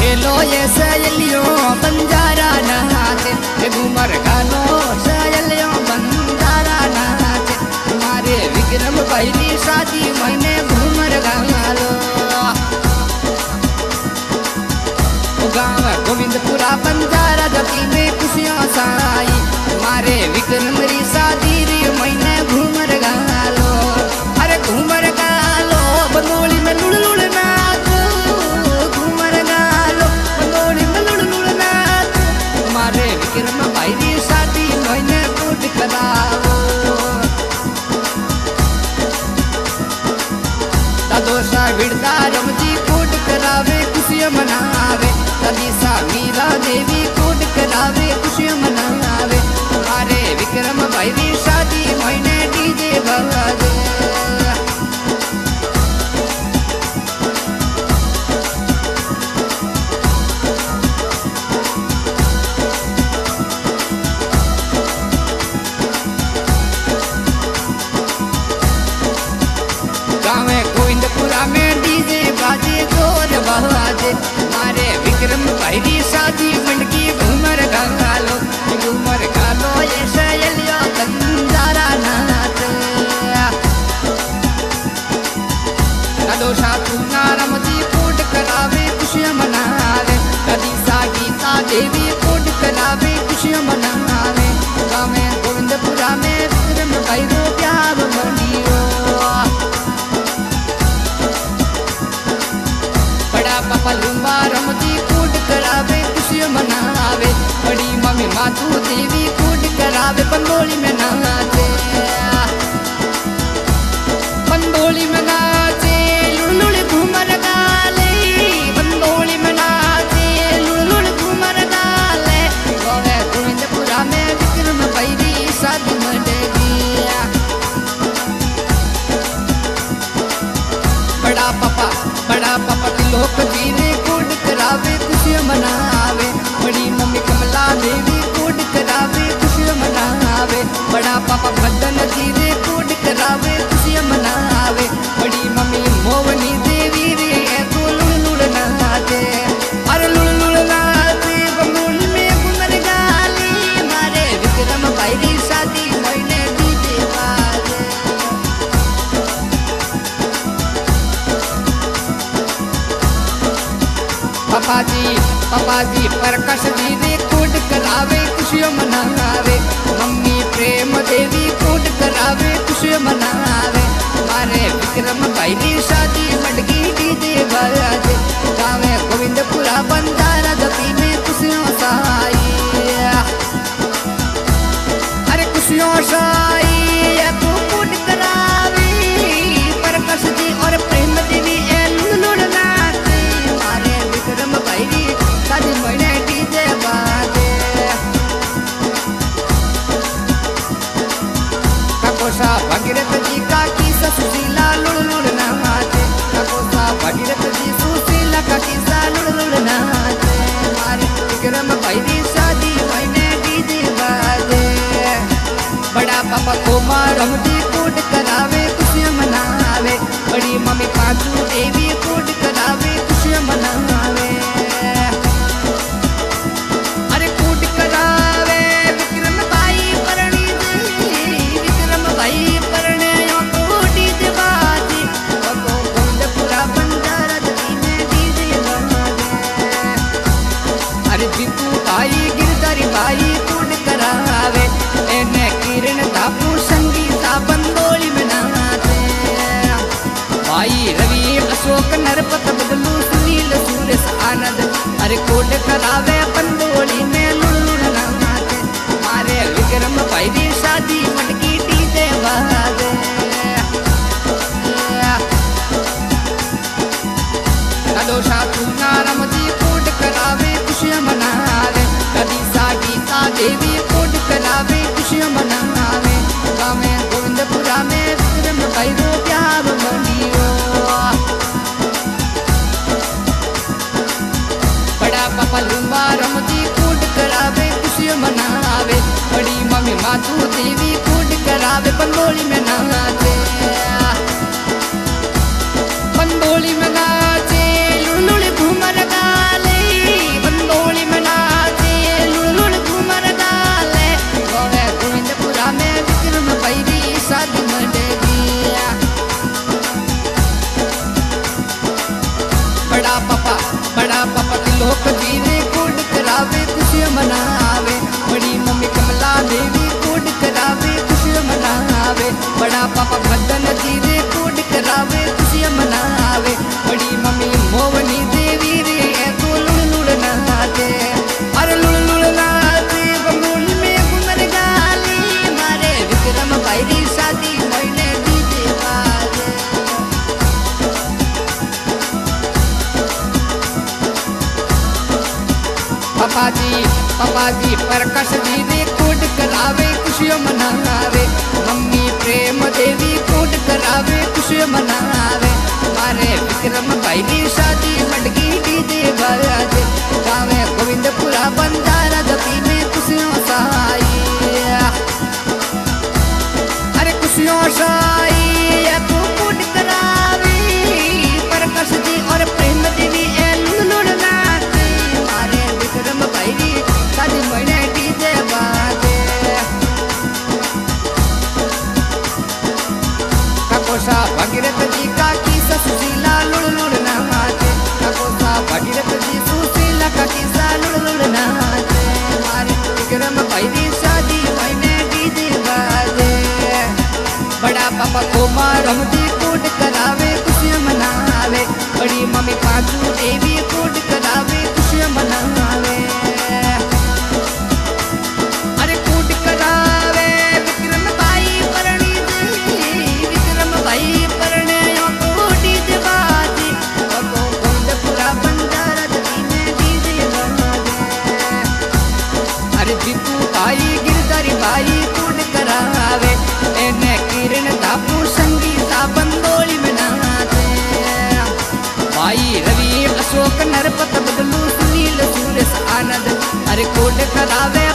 गेलो ये सहेलियो बंजारा नाचे, घूमर गालो सहेलियो बंजारा नाचे। तुम्हारे विक्रम भाई की शादी मैंने घूमर गालो। गाँव गोविंदपुरा बंजारा जबकि में खुशियाँ साई। तुम्हारे विक्रम री शादी री मैंने घूमर गालो। अरे घूमर गालो बंगोली में लुड़ लुड़ नाचो, घूमर गालो बंगोली में लुड़ लुड़ नाचो। तुम्हारे विक्रम भाई री शादी मैंने कूट करावो। दादोसा बिरदा रमजी कूट करावे खुशियाँ मनावे। तदीसा मीरा देवी कूट करावे खुशियाँ मनावे। तुम्हारे विक्रम भाई री शादी मैंने डीजे बजावे। गाँव गोविंदपुरा में डीजे बाजे जोर बहाजे। मारे विक्रम भाई की शादी मंडकी घूमर गालो। घूमर गालो ये सहेलियो बंजारा नाच। दादोसा तूना रमजी कूट करावे खुशियाँ मनावे। कदीसा गीता देवी कूट करावे खुशियाँ मनावे। गाँव गोविंदपुरा में विक्रम भाई रो प्यार मंडियो। बड़ा पापा लुम्बा रमजी कूट करावे खुशियाँ मनावे। बड़ी मम्मी मातू देवी कूट करावे पंडोली में नाचे। पंडोली में नाचे लुड़ लुड़ घूमर गाले। पंडोली में नाचे लुड़ लुड़ घूमर गाले। गोवे गोविंदपुरा में विक्रम भाई री शादी मंडेगी। बड़ा पापा लोक जीरे कूट करावे खुशियाँ मनावे। बड़ी मम्मी कमला देवी कूट करावे खुशियाँ मनावे। बड़ा पापा मदन जीरे कूट करावे खुशियाँ मनावे। बड़ी मम्मी मोवनी देवी रे तो लुड़ लुड़ नाचे। अरे लुड़ लुड़ नाचे बंगोली में घूमर गाली। मारे विक्रम भाई री शादी मैंने डीजे बाजे। पापा जी प्रकाश जी रे कूट करावे खुशियाँ मनावे। मम्मी प्रेम देवी कूट करावे खुशियाँ मनावे। मारे विक्रम भाई री शादी मटकी डीजे बाजे। गाँव गोविंदपुरा बंजारा जबकि में खुशियाँ साई। अरे खुशियाँ साई तू कूट करावे। प्रकाश जी और प्रेम देवी लुड़ नाचे। मारे विक्रम भाई री शादी मैंने डीजे बाजे। काकोसा भगीरथ जी का किस्सा सुशीला लुड़ लुड़ नाचे। काकोसा भगीरथ जी सुशीला का किस्सा लुड़ लुड़ नाचे। मारे विक्रम भाई री शादी मैंने डीजे बाजे। बड़ा पापा कुमार रमजी कूट करावे खुशियाँ मनावे। बड़ी मम्मी पांचू देवी कूट करावे खुशियाँ मनावे। अरे कूट करावे विक्रम भाई परणी जी। विक्रम भाई परणे को डीजे बाजी। गोविंदपुरा बंजारा जबकि में डीजे बाजे। अरे जीतू भाई गिरधारी भाई कूट करावे। एने किरण धापू संगीता बंदोली में नाचे। भाई रवि अशोक नरपत बदलू सुनील सुरेश आनंद। अरे कोट करावे पंडोली में लुड़ लुड़ नाचे। मारे विक्रम भाई री शादी मटकी डीजे बाजे। दादोसा तूना रमजी कूट करावे खुशियाँ मनावे। कदीसा गीता देवी कूट करावे खुशियाँ मनावे। गाँव गोविंदपुरा में विक्रम भाई रो प्यार मंडियो। बड़ा पापा लुम्बा रमजी कूट करावे खुशियाँ मनावे। बड़ी मम्मी मातू देवी कूट करावे पंडोली में नाचे। पंडोली में नाचे लुड़ लुड़ घूमर गाले। बड़ा पापा तिलोक जी रे कूट करावे खुशियां मनावे, बड़ी मम्मी कमला देवी कूट करावे खुशियां मनावे, बड़ा पापा भदन जी रे कूट करावे खुशियां मनावे, बड़ी मम्मी मोवनी देवी रे तो लुड़ लुड़ नाचे, अरे लुड़ लुड़ नाचे बंगुल में घुमर गाली, मारे विक्रम भाई री शादी महीने डीजे बाजे। पापा जी प्रकाश जी रे कूट करावे खुशियां मनावे, मम्मी प्रेम देवी कूट करावे खुशियां मनावे, मारे विक्रम भाई री शादी मटकी डीजे बाजे, गावे गोविंदपुरा बंजारा जपी में खुशियों साई, अरे खुशियों साई तू कूट करावे प्रकाश जी और प्रेम देवी लुड़ नाचे, मारे विक्रम भाई री शादी महीने डीजे बाजे। काकोसा भगीरथ जी का की सुशीला लुड़ लुड़ नाचे, काकोसा भगीरथ जी सुशीला का किस्सा लुड़ लुड़ नाचे, मारे विक्रम भाई री शादी महीने डीजे बाजे। बड़ा पापा कुमार जी कूट करावे खुशियां मनावे, बड़ी मम्मी पांचू देवी कूट करावे खुशियां मनावे, अरे कूट करावे विक्रम भाई परणी जी, विक्रम भाई परणे कूटी बाजी, गोविंदपुरा बंजारा जपी में डीजे बाजे, अरे जीतू भाई गिरधारी भाई कूट करावे, एने किरण धापू संगीता बंदोली में नाचे, भाई रवि अशोक नरपत बदलू सुनील सूरज आनंद, अरे कोट करावे